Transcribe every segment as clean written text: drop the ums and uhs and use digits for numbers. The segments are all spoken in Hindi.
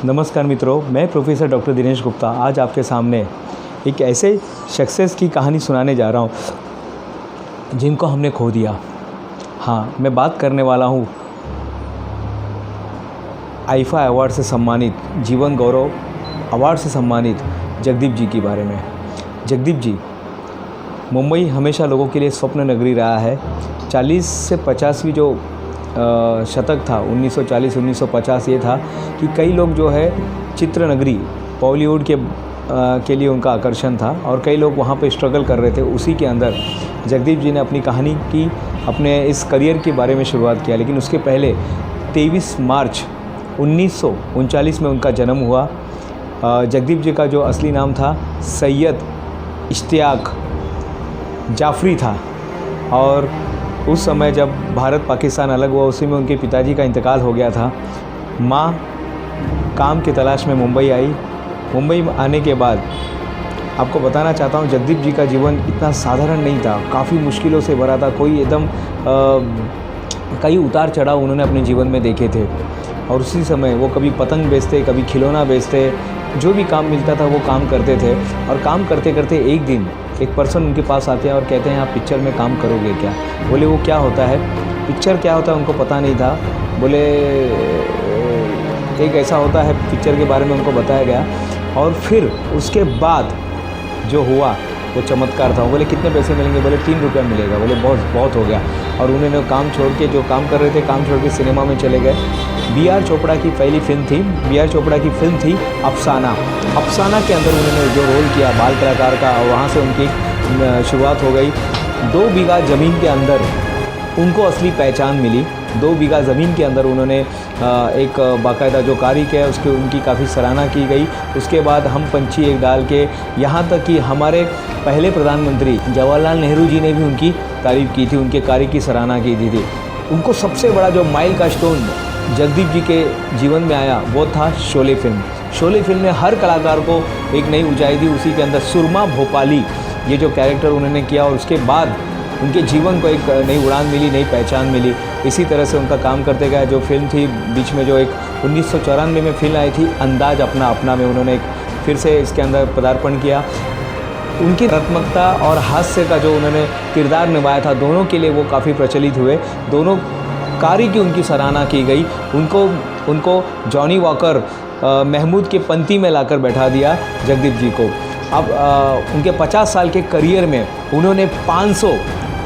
नमस्कार मित्रों, मैं प्रोफेसर डॉक्टर दिनेश गुप्ता आज आपके सामने एक ऐसे शख्सियत की कहानी सुनाने जा रहा हूँ जिनको हमने खो दिया। हाँ, मैं बात करने वाला हूँ आईफा अवार्ड से सम्मानित, जीवन गौरव अवार्ड से सम्मानित जगदीप जी के बारे में। जगदीप जी, मुंबई हमेशा लोगों के लिए स्वप्न नगरी रहा है। 40 से 50वीं जो शतक था 1940-1950 ये था कि कई लोग जो है चित्र नगरी बॉलीवुड के लिए उनका आकर्षण था और कई लोग वहाँ पे स्ट्रगल कर रहे थे। उसी के अंदर जगदीप जी ने अपनी कहानी की, अपने इस करियर के बारे में शुरुआत किया। लेकिन उसके पहले 23 मार्च 1939 में उनका जन्म हुआ। जगदीप जी का जो असली नाम था सैयद इश्तियाक जाफरी था और उस समय जब भारत पाकिस्तान अलग हुआ उसी में उनके पिताजी का इंतकाल हो गया था। माँ काम की तलाश में मुंबई आई। मुंबई में आने के बाद आपको बताना चाहता हूँ जगदीप जी का जीवन इतना साधारण नहीं था, काफ़ी मुश्किलों से भरा था। कोई एकदम कई उतार चढ़ाव उन्होंने अपने जीवन में देखे थे और उसी समय वो कभी पतंग बेचते, कभी खिलौना बेचते, जो भी काम मिलता था वो काम करते थे। और काम करते करते एक दिन एक पर्सन उनके पास आते हैं और कहते हैं आप पिक्चर में काम करोगे क्या? बोले वो क्या होता है? पिक्चर क्या होता है उनको पता नहीं था। बोले एक ऐसा होता है, पिक्चर के बारे में उनको बताया गया। और फिर उसके बाद जो हुआ वो चमत्कार था। बोले कितने पैसे मिलेंगे? बोले 3 रुपया मिलेगा। बोले बहुत हो गया। और उन्होंने काम छोड़ के, जो काम कर रहे थे काम छोड़ के सिनेमा में चले गए। बी.आर. चोपड़ा की पहली फिल्म थी, बी.आर. चोपड़ा की फिल्म थी अफसाना। अफसाना के अंदर उन्होंने जो रोल किया बाल कलाकार का, और वहाँ से उनकी शुरुआत हो गई। 2 बीघा ज़मीन के अंदर उनको असली पहचान मिली। 2 बीघा ज़मीन के अंदर उन्होंने एक बाकायदा जो कार्य किया उसकी उनकी काफ़ी सराहना की गई। उसके बाद हम पंछी एक डाल के, यहाँ तक कि हमारे पहले प्रधानमंत्री जवाहरलाल नेहरू जी ने भी उनकी तारीफ़ की थी, उनके कार्य की सराहना की थी। उनको सबसे बड़ा जो माइल का स्टोन जगदीप जी के जीवन में आया वो था शोले फिल्म। शोले फिल्म ने हर कलाकार को एक नई ऊंचाई दी। उसी के अंदर सुरमा भोपाली ये जो कैरेक्टर उन्होंने किया और उसके बाद उनके जीवन को एक नई उड़ान मिली, नई पहचान मिली। इसी तरह से उनका काम करते गए। जो फिल्म थी बीच में, जो एक 1994 में फिल्म आई थी अंदाज अपना अपना में, उन्होंने एक फिर से इसके अंदर पदार्पण किया। उनकी रत्मकता और हास्य का जो उन्होंने किरदार निभाया था, दोनों के लिए वो काफ़ी प्रचलित हुए। दोनों कार्य की उनकी सराहना की गई। उनको जॉनी वॉकर महमूद के पंक्ति में लाकर बैठा दिया जगदीप जी को। अब उनके 50 साल के करियर में उन्होंने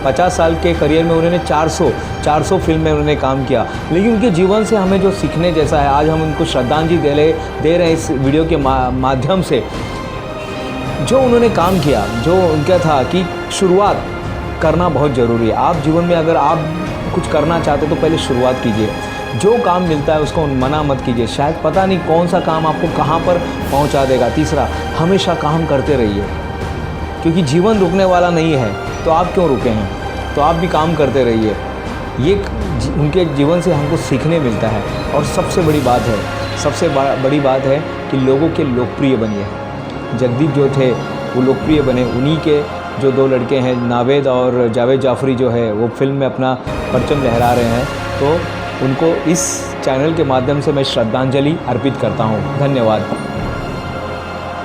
50 साल के करियर में उन्होंने 400 फिल्म में उन्होंने काम किया। लेकिन उनके जीवन से हमें जो सीखने जैसा है, आज हम उनको श्रद्धांजलि दे रहे हैं इस वीडियो के माध्यम से। जो उन्होंने काम किया, जो उनका था कि शुरुआत करना बहुत ज़रूरी है। आप जीवन में अगर आप कुछ करना चाहते तो पहले शुरुआत कीजिए। जो काम मिलता है उसको मना मत कीजिए। शायद पता नहीं कौन सा काम आपको कहाँ पर पहुँचा देगा। तीसरा, हमेशा काम करते रहिए, क्योंकि जीवन रुकने वाला नहीं है। तो आप क्यों रुके हैं? तो आप भी काम करते रहिए। ये उनके जीवन से हमको सीखने मिलता है। और सबसे बड़ी बात है कि लोगों के लोकप्रिय बनिए। जगदीप जो थे वो लोकप्रिय बने। उन्हीं के जो 2 लड़के हैं नावेद और जावेद जाफरी जो है वो फिल्म में अपना परचम लहरा रहे हैं। तो उनको इस चैनल के माध्यम से मैं श्रद्धांजलि अर्पित करता हूँ। धन्यवाद।